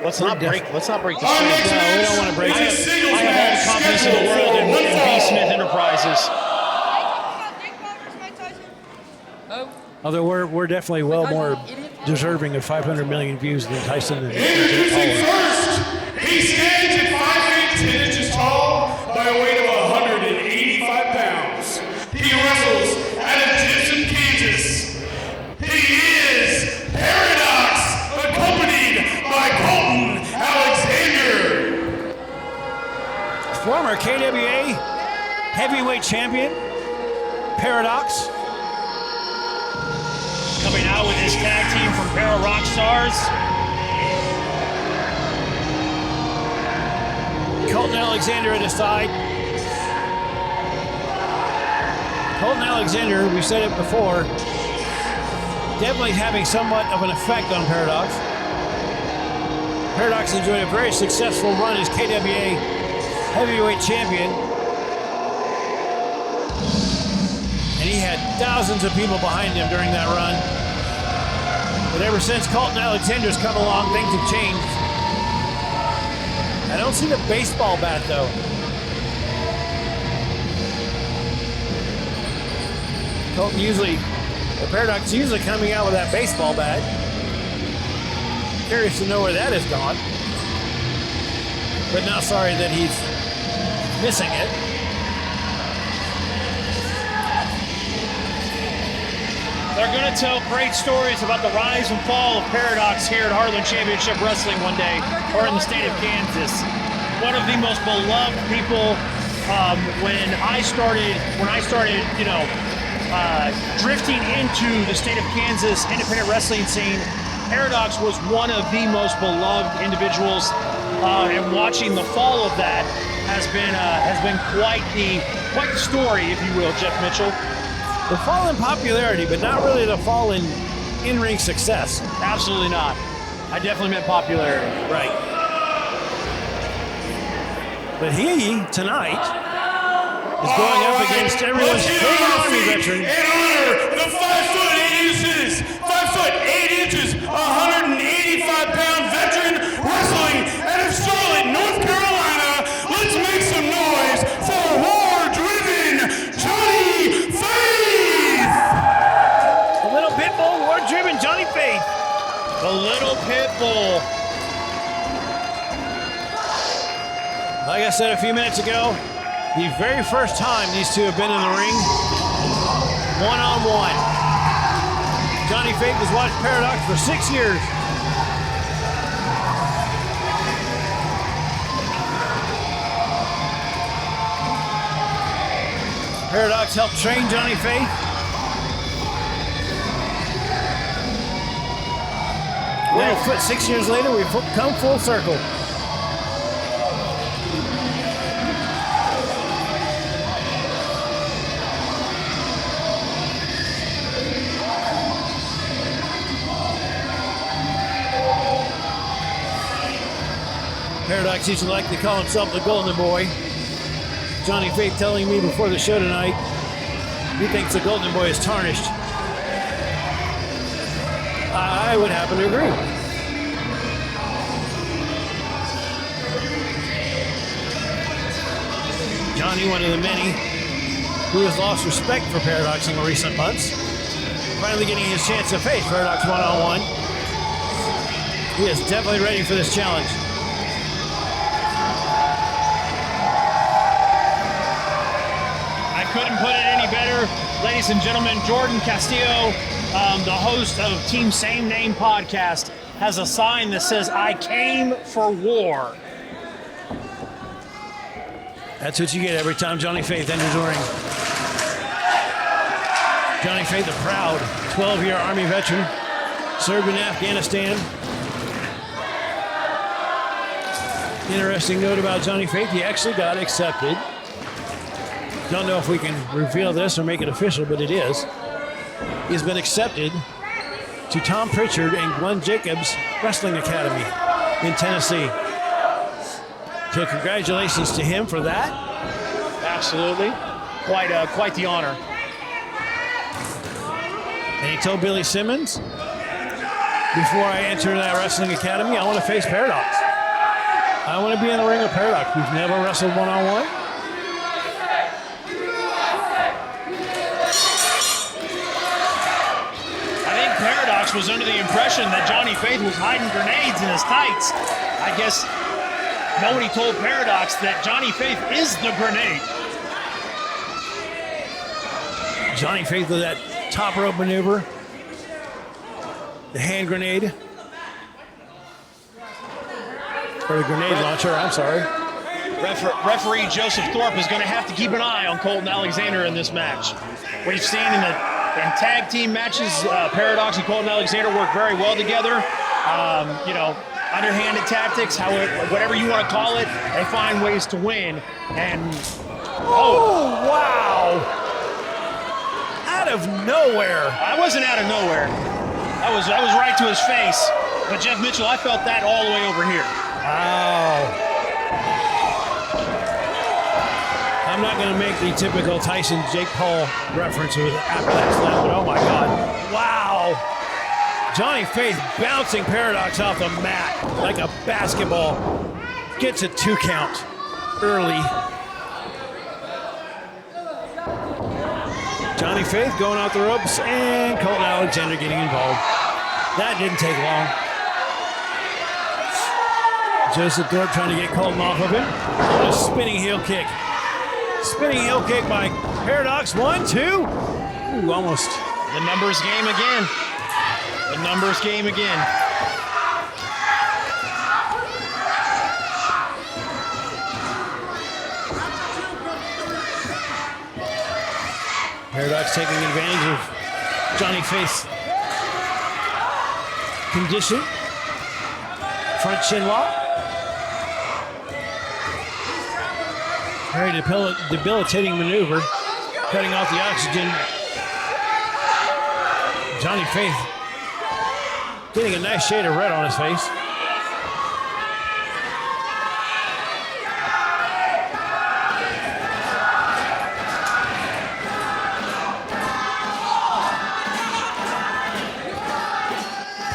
Let's not break the streak. No, we don't want to break it. I have all the confidence in the world in B. Smith Enterprises. Although we're definitely well more deserving of 500 million views than Tyson and Jake Paul. First, he stands at 5 feet 10 inches tall by a weight of 185 pounds. He wrestles out of Gibson, Kansas. He is Paradox, accompanied by Colton Alexander. Former KWA heavyweight champion, Paradox. Coming out with his tag team from Para Rock Stars. Colton Alexander at his side. Colton Alexander, we said it before, definitely having somewhat of an effect on Paradox. Paradox enjoyed a very successful run as KWA heavyweight champion. And he had thousands of people behind him during that run. But ever since Colton Alexander's come along, things have changed. I don't see the baseball bat, though. The Paradox usually coming out with that baseball bat. Curious to know where that has gone. But not sorry that he's missing it. They're going to tell great stories about the rise and fall of Paradox here at Heartland Championship Wrestling one day, or in the state of Kansas. One of the most beloved people. When I started, drifting into the state of Kansas independent wrestling scene, Paradox was one of the most beloved individuals, and watching the fall of that has been quite the story, if you will, Jeff Mitchell. The fall in popularity, but not really the fall in in-ring success. Absolutely not. I definitely meant popularity. Right. But he, tonight, is going up against everyone's favorite Army veteran. In honor, the 5 foot 8 inches, 5 foot 8 inches, 185-pound veteran wrestling out of Charlotte, North Carolina. Let's make some noise for war-driven Johnny Faith. The little pitbull, war-driven Johnny Faith. The little pit bull. Like I said a few minutes ago, the very first time these two have been in the ring, one-on-one. Johnny Faith has watched Paradox for 6 years. Paradox helped train Johnny Faith. Well, 6 years later, we've come full circle. Paradox used to like to call himself the Golden Boy. Johnny Faith telling me before the show tonight, he thinks the Golden Boy is tarnished. I would happen to agree. Johnny, one of the many who has lost respect for Paradox in the recent months, finally getting his chance to face Paradox one-on-one. He is definitely ready for this challenge. Couldn't put it any better. Ladies and gentlemen, Jordan Castillo, the host of Team Same Name podcast, has a sign that says, "I came for war." That's what you get every time Johnny Faith enters the ring. Johnny Faith, the proud 12-year Army veteran, served in Afghanistan. Interesting note about Johnny Faith, he actually got accepted. Don't know if we can reveal this or make it official, but it is. He's been accepted to Tom Pritchard and Glenn Jacobs Wrestling Academy in Tennessee. So congratulations to him for that. Absolutely. Quite the honor. And he told Billy Simmons before I enter that wrestling academy, I want to face Paradox. I want to be in the ring with Paradox. We've never wrestled one-on-one. I think Paradox was under the impression that Johnny Faith was hiding grenades in his tights. I guess nobody told Paradox that Johnny Faith is the grenade. Johnny Faith with that top rope maneuver. The hand grenade. Or the grenade launcher, I'm sorry. Referee Joseph Thorpe is going to have to keep an eye on Colton Alexander in this match. We've seen in tag team matches, Paradox and Colton Alexander work very well together. Underhanded tactics, whatever you want to call it, they find ways to win. And oh wow! Out of nowhere. I wasn't out of nowhere. I was right to his face. But Jeff Mitchell, I felt that all the way over here. Wow. I'm not going to make the typical Tyson Jake Paul reference after that slam, but oh my God. Wow. Johnny Faith bouncing Paradox off the mat like a basketball. Gets a 2 count early. Johnny Faith going out the ropes and Colton Alexander getting involved. That didn't take long. Joseph Thorpe trying to get Colton off of him. What a spinning heel kick. Spinning heel kick by Paradox. 1, 2. Ooh, almost. The numbers game again. The numbers game again. Paradox taking advantage of Johnny Faith's condition. Front shin lock. Very debilitating maneuver. Cutting off the oxygen. Johnny Faith getting a nice shade of red on his face.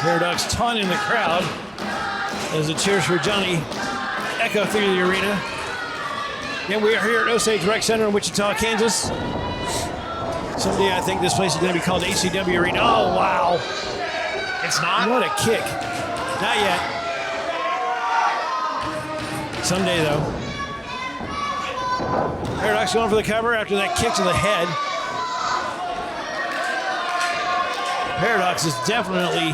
Paradox taunting the crowd as the cheers for Johnny echo through the arena. And we are here at Osage Rec Center in Wichita, Kansas. Someday I think this place is going to be called HCW Arena. Oh, wow. It's not? What a kick. Not yet. Someday, though. Paradox going for the cover after that kick to the head. Paradox is definitely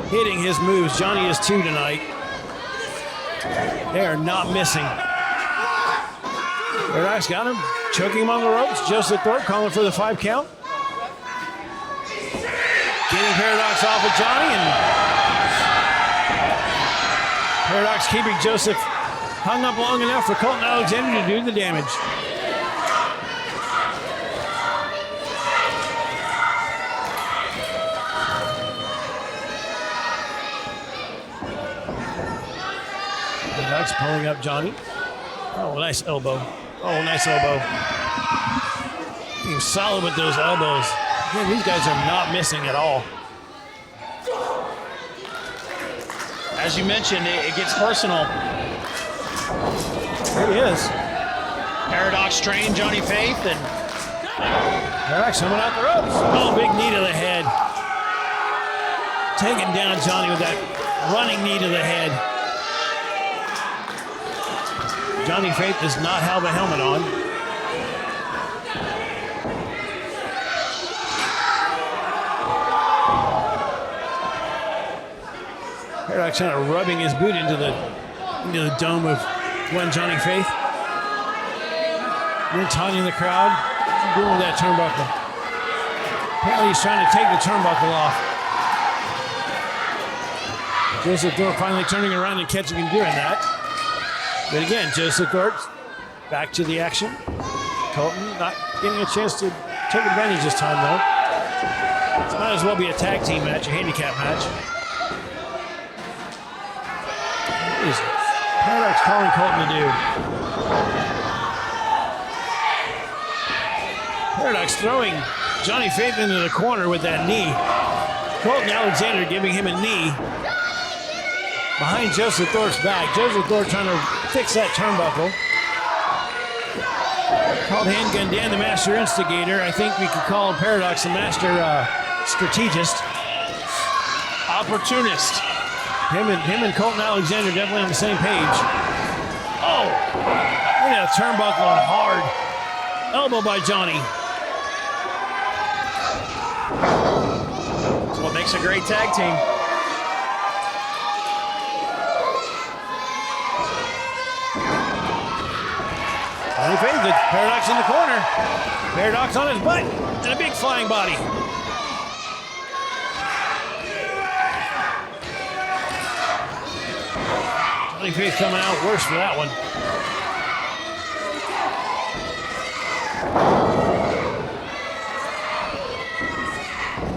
hitting his moves. Johnny is too tonight. They are not missing. Paradox got him, choking him on the ropes. Joseph Thorpe calling for the 5 count. Getting Paradox off of Johnny, and Paradox keeping Joseph hung up long enough for Colton Alexander to do the damage. Paradox pulling up Johnny. Oh, nice elbow. Oh, nice elbow. Being solid with those elbows. Man, these guys are not missing at all. As you mentioned, it gets personal. There he is. Paradox trained Johnny Faith, and Paradox coming out the ropes. Oh, big knee to the head. Taking down Johnny with that running knee to the head. Johnny Faith does not have a helmet on. Paradox kind of rubbing his boot into the dome of one Johnny Faith. Then taunting the crowd. What's he doing with that turnbuckle? Apparently he's trying to take the turnbuckle off. Joseph Thorpe finally turning around and catching him doing that. But again, Joseph Thorpe back to the action. Colton not getting a chance to take advantage this time, though. It might as well be a tag team match, a handicap match. What is Paradox calling Colton to do? Paradox throwing Johnny Faith into the corner with that knee. Colton Alexander giving him a knee behind Joseph Thorpe's back. Joseph Thorpe trying to fix that turnbuckle. Called Handgun Dan the master instigator. I think we could call Paradox the master strategist. Opportunist. Him and Colton Alexander definitely on the same page. Oh! Look at a turnbuckle and hard. Elbow by Johnny. That's what makes a great tag team. Johnny Faith, the Paradox in the corner. Paradox on his butt and a big flying body. Johnny Faith coming out worse for that one.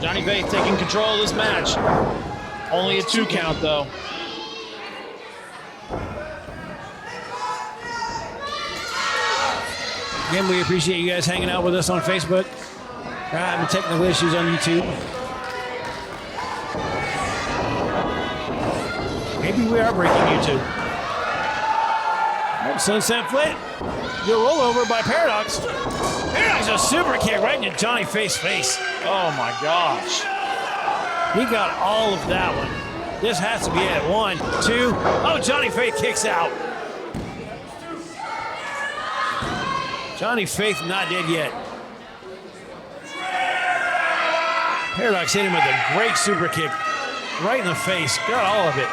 Johnny Faith taking control of this match. Only a 2 count though. Again, we appreciate you guys hanging out with us on Facebook. We're having technical issues on YouTube. Maybe we are breaking YouTube. Oh, Sunset Flip. Good rollover by Paradox. Paradox, a super kick right into Johnny Faith's face. Oh my gosh. He got all of that one. This has to be it. 1, 2. Oh, Johnny Faith kicks out. Johnny Faith not dead yet. Paradox hit him with a great super kick right in the face. Got all of it.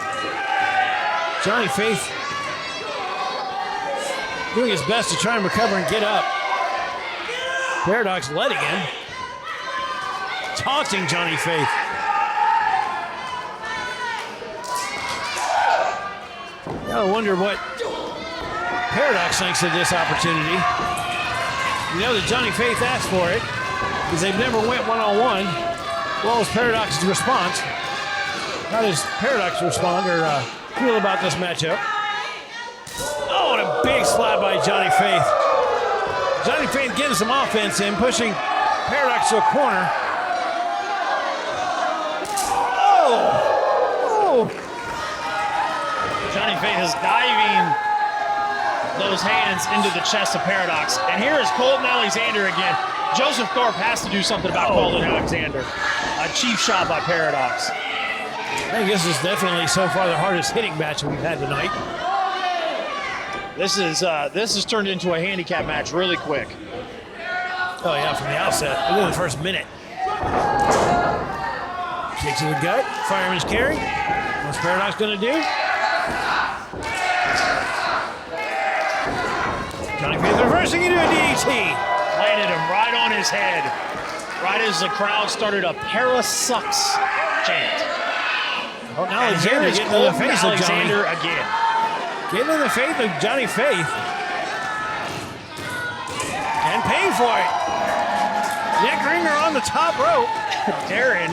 Johnny Faith doing his best to try and recover and get up. Paradox letting him. Taunting Johnny Faith. Gotta wonder what Paradox thinks of this opportunity. You know that Johnny Faith asked for it because they've never went one-on-one. What was Paradox's response? How does Paradox respond or feel about this matchup? Oh, and a big slap by Johnny Faith. Johnny Faith getting some offense in, pushing Paradox to a corner. Oh! Johnny Faith is diving those hands into the chest of Paradox. And here is Colton Alexander again. Joseph Thorpe has to do something about Colton Alexander. A cheap shot by Paradox. I think this is definitely so far the hardest hitting match we've had tonight. This has turned into a handicap match really quick. Oh yeah, from the outset, within the first minute. Kick to the gut, fireman's carry. What's Paradox gonna do? Johnny Faith reversing into a DDT. Landed him right on his head. Right as the crowd started a "Para sucks" chant. Oh, now Alexander getting in the face of Johnny. Again. Getting in the face of Johnny Faith. And paying for it. Neck ringer on the top rope. Darren,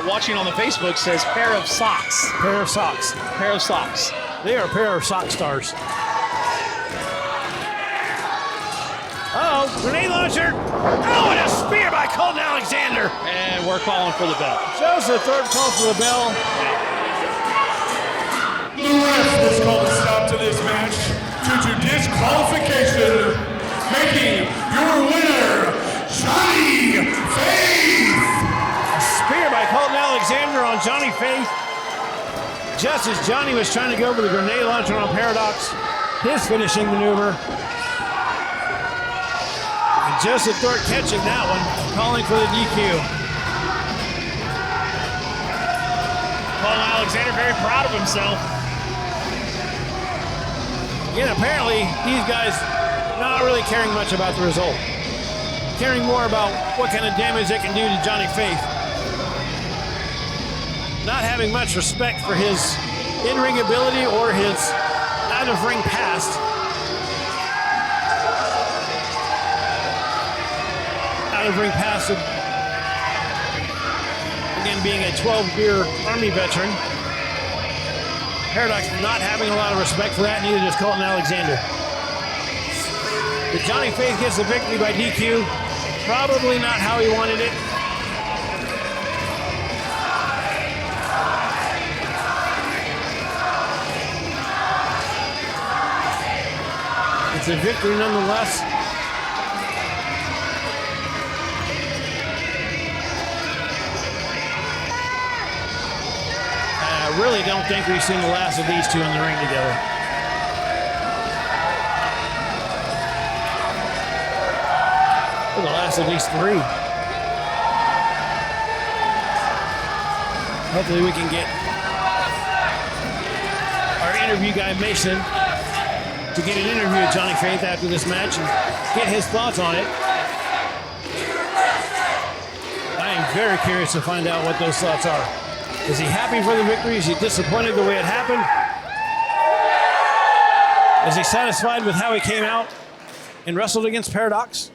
watching on the Facebook, says "pair of socks." Pair of socks. Pair of socks. They are a pair of sock stars. Uh-oh, grenade launcher. Oh, and a spear by Colton Alexander. And we're calling for the bell. Joseph Thorpe calls for the bell. The ref has called a stop to this match due to disqualification, making your winner, Johnny Faith. A spear by Colton Alexander on Johnny Faith. Just as Johnny was trying to go for the grenade launcher on Paradox, his finishing maneuver. And Joseph Thorpe catching that one, calling for the DQ. Colton Alexander very proud of himself. Again, apparently, these guys not really caring much about the result. Caring more about what kind of damage they can do to Johnny Faith. Not having much respect for his in-ring ability or his out-of-ring past. Out-of-ring past of, again, being a 12-year Army veteran. Paradox not having a lot of respect for that, neither does Colton Alexander. But Johnny Faith gets the victory by DQ. Probably not how he wanted it. It's a victory nonetheless. I really don't think we've seen the last of these two in the ring together. Or the last of these three. Hopefully we can get our interview guy Mason to get an interview with Johnny Faith after this match and get his thoughts on it. I am very curious to find out what those thoughts are. Is he happy for the victory? Is he disappointed the way it happened? Is he satisfied with how he came out and wrestled against Paradox?